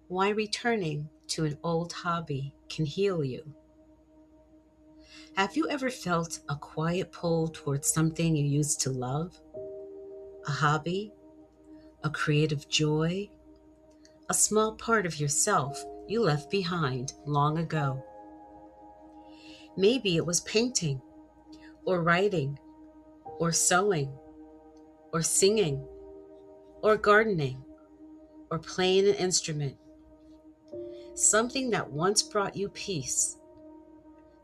why returning to an old hobby can heal you. Have you ever felt a quiet pull towards something you used to love? A hobby? A creative joy? A small part of yourself you left behind long ago? Maybe it was painting, or writing, or sewing, or singing, or gardening, or playing an instrument. Something that once brought you peace.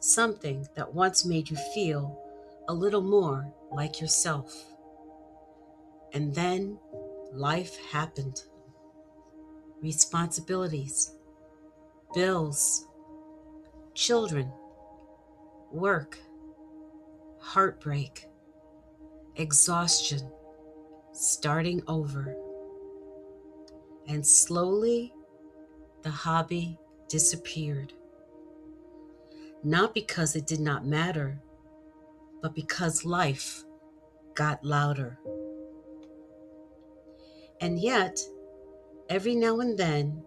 Something that once made you feel a little more like yourself. And then life happened. Responsibilities, bills, children, work, heartbreak, exhaustion, starting over. And slowly, the hobby disappeared. Not because it did not matter, but because life got louder. And yet, every now and then,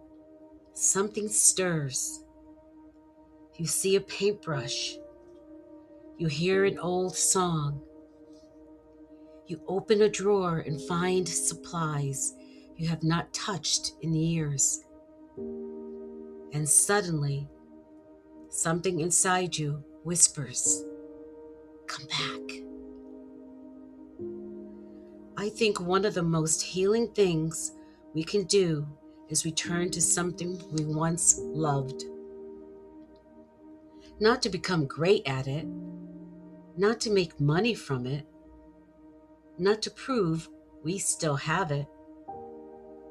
something stirs. You see a paintbrush. You hear an old song. You open a drawer and find supplies you have not touched in years. And suddenly, something inside you whispers, "Come back." I think one of the most healing things we can do is return to something we once loved. Not to become great at it, not to make money from it, not to prove we still have it,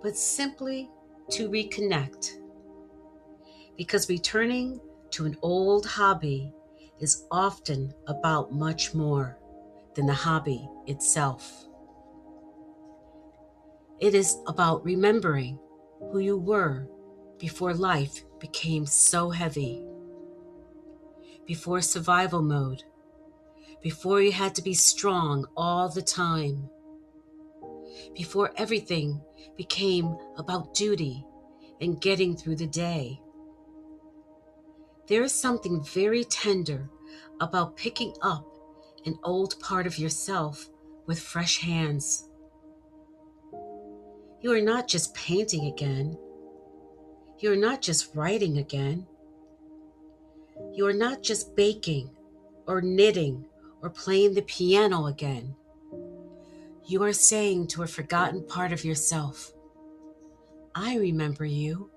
but simply to reconnect. Because returning to an old hobby is often about much more than the hobby itself. It is about remembering who you were before life became so heavy, before survival mode, before you had to be strong all the time, before everything became about duty and getting through the day. There is something very tender about picking up an old part of yourself with fresh hands. You are not just painting again. You are not just writing again. You are not just baking or knitting or playing the piano again. You are saying to a forgotten part of yourself, "I remember you.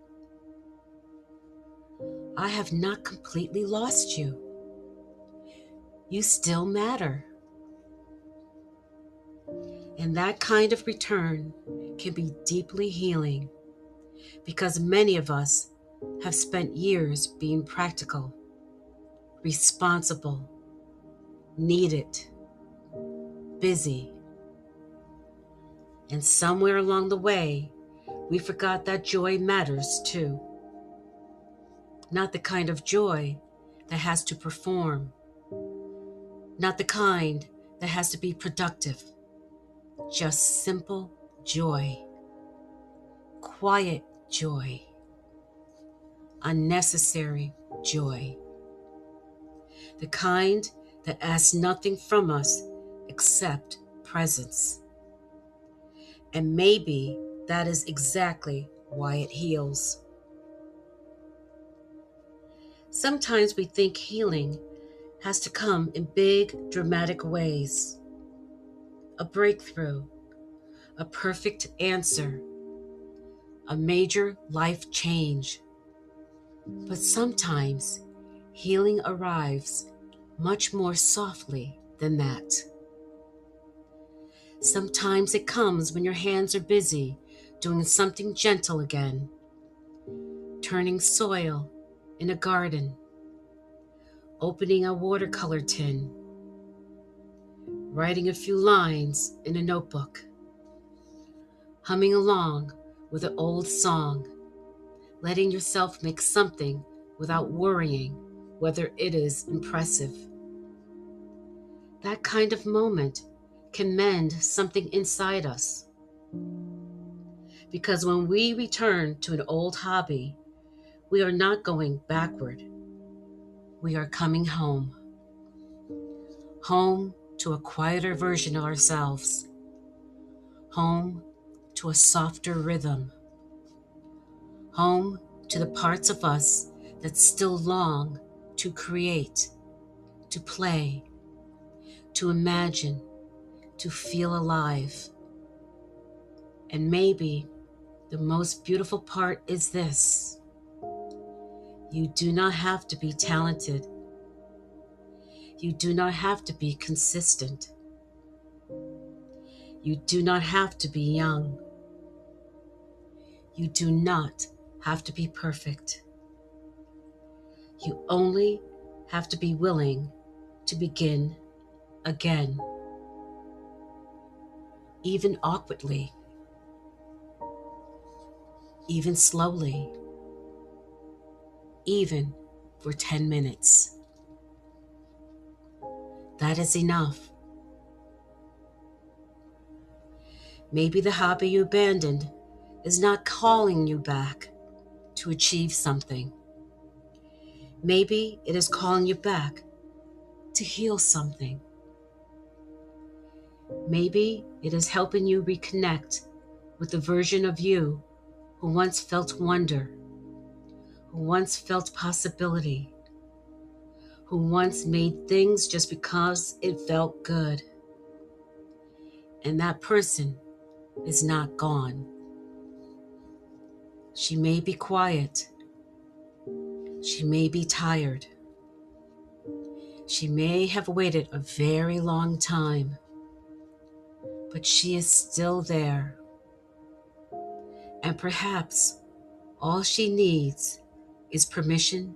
I have not completely lost you. You still matter." And that kind of return can be deeply healing because many of us have spent years being practical, responsible, needed, busy. And somewhere along the way, we forgot that joy matters too. Not the kind of joy that has to perform, not the kind that has to be productive, just simple joy, quiet joy, unnecessary joy, the kind that asks nothing from us except presence. And maybe that is exactly why it heals. Sometimes we think healing has to come in big, dramatic ways. A breakthrough, a perfect answer, a major life change. But sometimes healing arrives much more softly than that. Sometimes it comes when your hands are busy doing something gentle again, turning soil in a garden, opening a watercolor tin, writing a few lines in a notebook, humming along with an old song, letting yourself make something without worrying whether it is impressive. That kind of moment can mend something inside us. Because when we return to an old hobby, we are not going backward. We are coming home. Home to a quieter version of ourselves. Home to a softer rhythm. Home to the parts of us that still long to create, to play, to imagine, to feel alive. And maybe the most beautiful part is this: you do not have to be talented. You do not have to be consistent. You do not have to be young. You do not have to be perfect. You only have to be willing to begin again, even awkwardly, even slowly, even for 10 minutes. That is enough. Maybe the hobby you abandoned is not calling you back to achieve something. Maybe it is calling you back to heal something. Maybe it is helping you reconnect with the version of you who once felt wonder, who once felt possibility, who once made things just because it felt good. And that person is not gone. She may be quiet. She may be tired. She may have waited a very long time, but she is still there. And perhaps all she needs is permission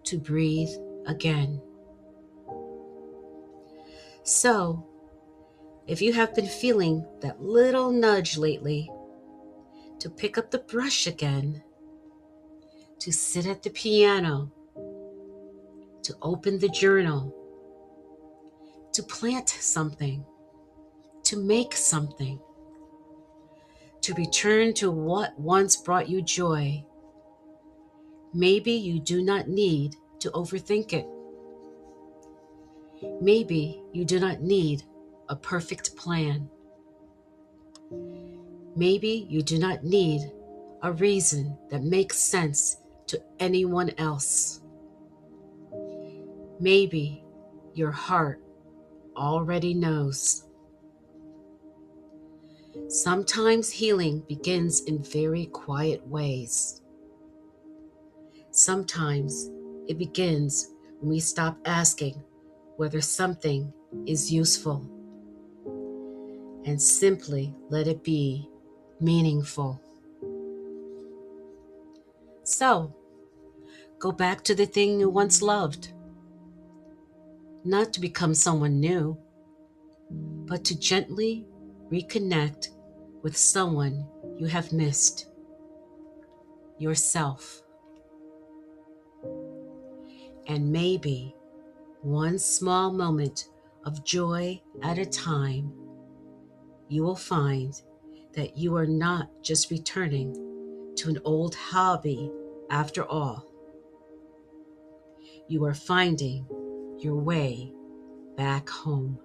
to breathe again. So, if you have been feeling that little nudge lately to pick up the brush again, to sit at the piano, to open the journal, to plant something, to make something, to return to what once brought you joy, maybe you do not need to overthink it. Maybe you do not need a perfect plan. Maybe you do not need a reason that makes sense to anyone else. Maybe your heart already knows. Sometimes healing begins in very quiet ways. Sometimes it begins when we stop asking whether something is useful and simply let it be meaningful. So, go back to the thing you once loved, not to become someone new, but to gently reconnect with someone you have missed, yourself. And maybe one small moment of joy at a time, you will find that you are not just returning to an old hobby after all. You are finding your way back home.